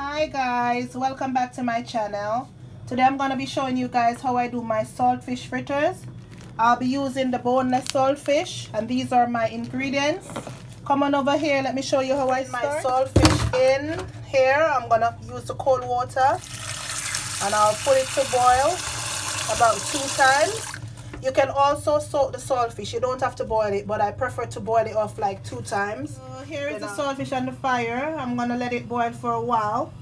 Hi guys, welcome back to my channel. Today I'm going to be showing you guys how I do my saltfish fritters. I'll be using the boneless saltfish and these are my ingredients. Come on over here, let me show you how I start. My saltfish in here, I'm going to use the cold water and I'll put it to boil about 2 times. You can also soak the saltfish, you don't have to boil it, but I prefer to boil it off like 2 times. So here is the saltfish on the fire. I'm gonna let it boil for a while,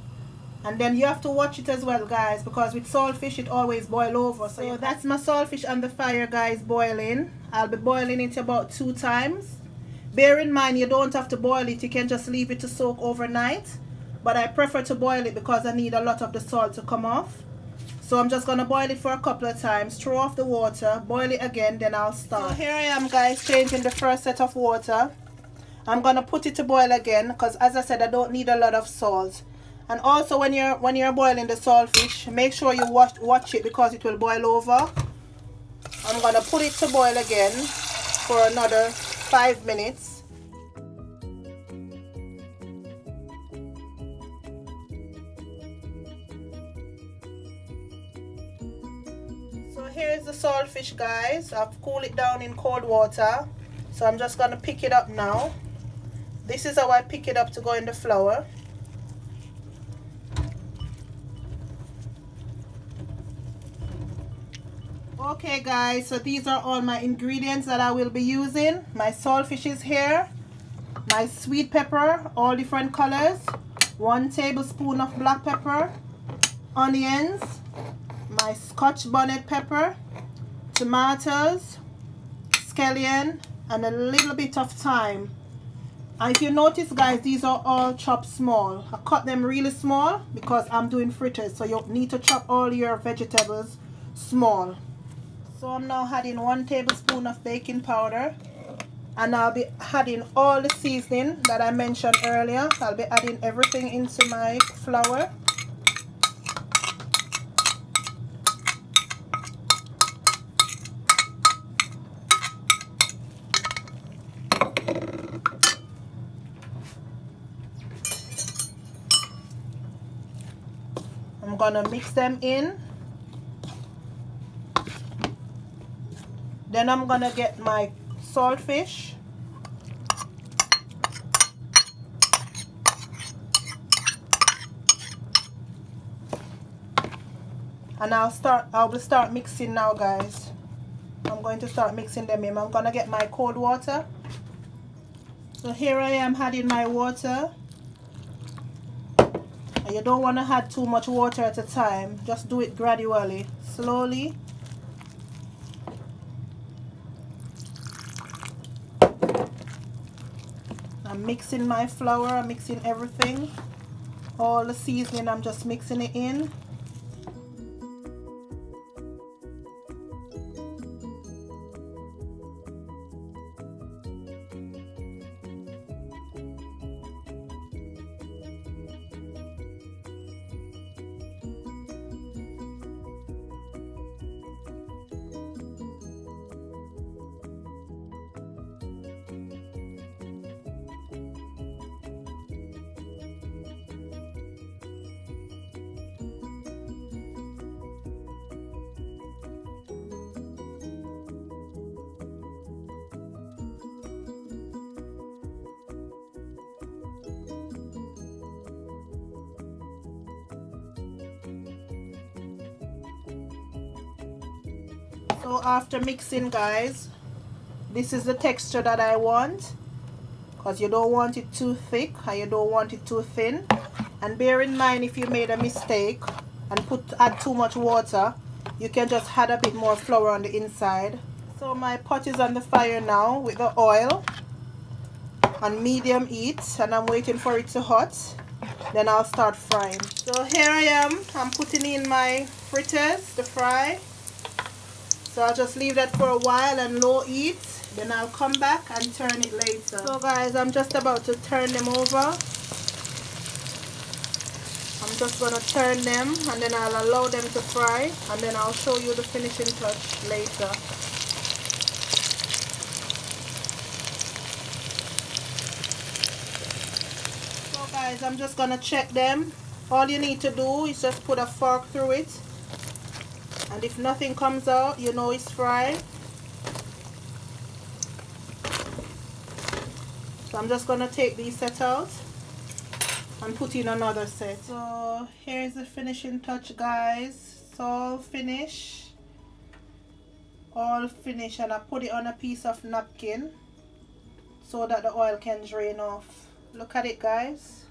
and then you have to watch it as well guys, because with saltfish it always boil over. So that's my saltfish on the fire guys, boiling. I'll be boiling it about 2 times. Bear in mind you don't have to boil it, you can just leave it to soak overnight, but I prefer to boil it because I need a lot of the salt to come off. So I'm just going to boil it for a couple of times, throw off the water, boil it again, then I'll start. So here I am guys, changing the first set of water. I'm going to put it to boil again because as I said, I don't need a lot of salt. And also when you're boiling the saltfish, make sure you watch it because it will boil over. I'm going to put it to boil again for another 5 minutes. So here's the saltfish guys. I've cooled it down in cold water, so I'm just going to pick it up now. This is how I pick it up to go in the flour. Okay guys, so these are all my ingredients that I will be using. My saltfish is here, my sweet pepper, all different colors, 1 tablespoon of black pepper, onions, my Scotch bonnet pepper, tomatoes, scallion, and a little bit of thyme. And if you notice guys, these are all chopped small. I cut them really small because I'm doing fritters, so you need to chop all your vegetables small. So I'm now adding 1 tablespoon of baking powder, and I'll be adding all the seasoning that I mentioned earlier. I'll be adding everything into my flour. I'm gonna mix them in. Then I'm gonna get my saltfish. And I will start mixing now guys. I'm going to start mixing them in. I'm gonna get my cold water. So here I am adding my water. And you don't want to add too much water at a time. Just do it gradually, slowly. I'm mixing my flour, I'm mixing everything. All the seasoning, I'm just mixing it in. So after mixing guys, this is the texture that I want, because you don't want it too thick and you don't want it too thin. And bear in mind, if you made a mistake and add too much water, you can just add a bit more flour on the inside. So my pot is on the fire now with the oil on medium heat, and I'm waiting for it to hot. Then I'll start frying. So here I am, I'm putting in my fritters to fry. So I'll just leave that for a while and low heat. Then I'll come back and turn it later. So guys, I'm just about to turn them over. I'm just going to turn them and then I'll allow them to fry. And then I'll show you the finishing touch later. So guys, I'm just going to check them. All you need to do is just put a fork through it, and if nothing comes out, you know it's fried. So I'm just going to take these set out and put in another set. So here's the finishing touch, guys. It's all finished. All finished, and I put it on a piece of napkin so that the oil can drain off. Look at it, guys.